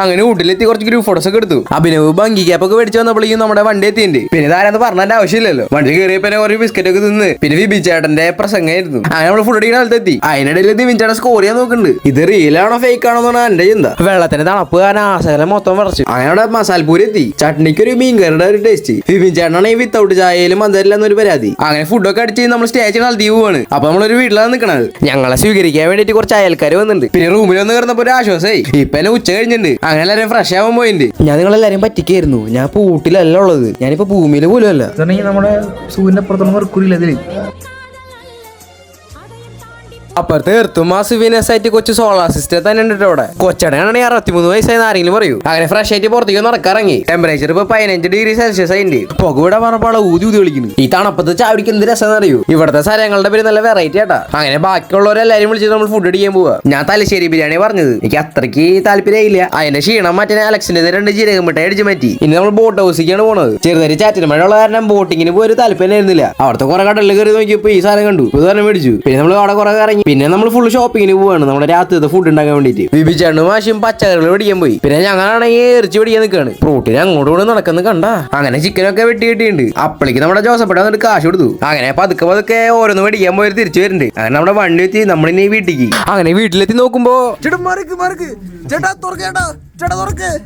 അങ്ങനെ വീട്ടിലെത്തി കുറച്ച് ഗ്രൂപ്പ് ഫോട്ടോസ് ഒക്കെ എടുത്തു. അഭിനവ് ഭംഗി ക്യാപ്പൊക്കെ മേടിച്ചു വന്നപ്പോഴേക്കും നമ്മുടെ വണ്ടി എത്തിയിട്ടുണ്ട്. പിന്നെ ഇതാരെന്ന് പറഞ്ഞതിന്റെ ആവശ്യമില്ലല്ലോ. വണ്ടി കയറിയപ്പോ കുറച്ച് ബിസ്ക്കറ്റ് ഒക്കെ തിന്ന്. പിന്നെ വിബിൻ ചേട്ടന്റെ പ്രസംഗമായിരുന്നു. അങ്ങനെ നമ്മൾ ഫുഡ് അടിക്കുന്ന സ്ഥലത്തെത്തി. അതിനിടയിൽ വിബിൻ ചേട്ടൻ സ്കോർ ചെയ്യാൻ നോക്കുന്നുണ്ട്. ഇത് റിയലാണോ ഫേക്ക് ആണോ എന്നാണ് എന്റെ ചിന്ത. വെള്ളത്തിന്റെ തണുപ്പ് കാരണം ആശകലം മൊത്തം വറച്ചു. അങ്ങനെ അവിടെ മസാലപ്പൂരി എത്തി. ചട്നിക്ക് ഒരു മീൻകറിയുടെ ഒരു ടേസ്റ്റ്. വിബിൻ ചേട്ടനാണ് ഈ വിത്തൗട്ട് ചായയിലും മന്ദരില്ല എന്നൊരു പരാതി. അങ്ങനെ ഫുഡൊക്കെ അടിച്ച് നമ്മൾ സ്റ്റേജിൽ ഹൽദി പോവാണ്. അപ്പൊ നമ്മളൊരു വീട്ടിലാണ് നിൽക്കണത്. ഞങ്ങളെ സ്വീകരിക്കാൻ വേണ്ടിട്ട് കുറച്ച് അയൽക്കാർ വന്നിട്ടുണ്ട്. പിന്നെ റൂമിൽ വന്ന് കിടന്നപ്പോ ഒരു ആശ്വാസമായി. ഇപ്പൊ എന്നെ ഉച്ച കഴിഞ്ഞിട്ടുണ്ട്. അങ്ങനെ എല്ലാവരും ഫ്രഷ് ആവാൻ പോയിട്ടുണ്ട്. ഞാൻ നിങ്ങളെല്ലാരും പറ്റിക്കായിരുന്നു. ഞാൻ പൂട്ടിലല്ല ഉള്ളത്. ഞാനിപ്പോ ഭൂമിയിൽ പോലും അല്ല. നമ്മുടെ സൂര്യന്റെ പുറത്തുള്ള മെർക്കുറിയില്ല ഇതില്. അപ്പുറത്ത് എർത്തും ആ സിവിനസ് ആയിട്ട് കൊച്ചു സോളാർ സിസ്റ്റം തന്നെ ഉണ്ട് അവിടെ. കൊച്ചടയാണെങ്കിൽ 63 വയസ്സായെന്ന് ആരെങ്കിലും പറയൂ. അങ്ങനെ ഫ്രഷ് ആയിട്ട് പുറത്തേക്ക് നടക്കാറങ്ങി. ടെമ്പറേച്ചർ ഇപ്പൊ 15 ഡിഗ്രി സെൽഷ്യസ് ആയിട്ട്. പുകവിടെ പറഞ്ഞപ്പോൾ ഊതി കളിക്കുന്നു. ഈ തണുപ്പത്ത് ചാവിടിക്ക് എന്ത് രസം അറിയൂ. ഇവിടുത്തെ സ്ഥലങ്ങളുടെ പേര് നല്ല വെറൈറ്റി ആട്ടാ. അങ്ങനെ ബാക്കിയുള്ളവരെല്ലാരും വിളിച്ചിട്ട് നമ്മൾ ഫുഡ് അടിക്കാൻ പോവാ. ഞാൻ തലശ്ശേരി ബിരിയാണി പറഞ്ഞത്. എനിക്ക് അത്രയ്ക്ക് താല്പര്യമില്ല. അതിന്റെ ക്ഷീണം മാറ്റാൻ അലക്സിന്റെ 2 ജീരകം മിഠായി അടിച്ച് മാറ്റി. ഇനി നമ്മൾ ബോട്ട് ഹൗസിലേക്കാണ് പോണത്. ചെറുതായി ചാറ്റിന് മഴയുള്ള കാരണം ബോട്ടിങ്ങിന് പോയി ഒരു താല്പര്യമായിരുന്നില്ല. അവിടുത്തെ കുറെ കടലിൽ കയറി നോക്കിയപ്പോ ഈ സാധനം കണ്ടു. ഉദാഹരണം മേടിച്ചു. പിന്നെ നമ്മൾ അവിടെ കുറെ ഇറങ്ങി. പിന്നെ നമ്മൾ ഫുൾ ഷോപ്പിങ്ങിന് പോവാണ് നമ്മുടെ രാത്രിത്തെ ഫുഡ് ഉണ്ടാക്കാൻ വേണ്ടിട്ട്. വിഭിചേട്ടനും മാഷും പച്ചക്കറികൾ പിടിക്കാൻ പോയി. പിന്നെ ഞങ്ങളാണെങ്കിൽ ഇറച്ചി പിടിക്കാൻ നിൽക്കാണ്. പ്രോട്ടീൻ അങ്ങോട്ട് കൂടെ നടക്കുന്ന കണ്ടാ. അങ്ങനെ ചിക്കനൊക്കെ വെട്ടി കിട്ടിയിട്ടുണ്ട്. അപ്പളേക്ക് നമ്മുടെ ജോസപ്പെട്ട വന്നിട്ട് കാശ് കൊടുത്തു. അങ്ങനെ പതുക്കെ പതുക്കെ ഓരോന്ന് മേടിക്കാൻ പോയി തിരിച്ചു വരുന്നുണ്ട്. അങ്ങനെ നമ്മുടെ വണ്ടി എത്തി നമ്മളിനി വീട്ടിലേക്ക്. അങ്ങനെ വീട്ടിലെത്തി നോക്കുമ്പോ ചേട്ടാ തുറക്ക്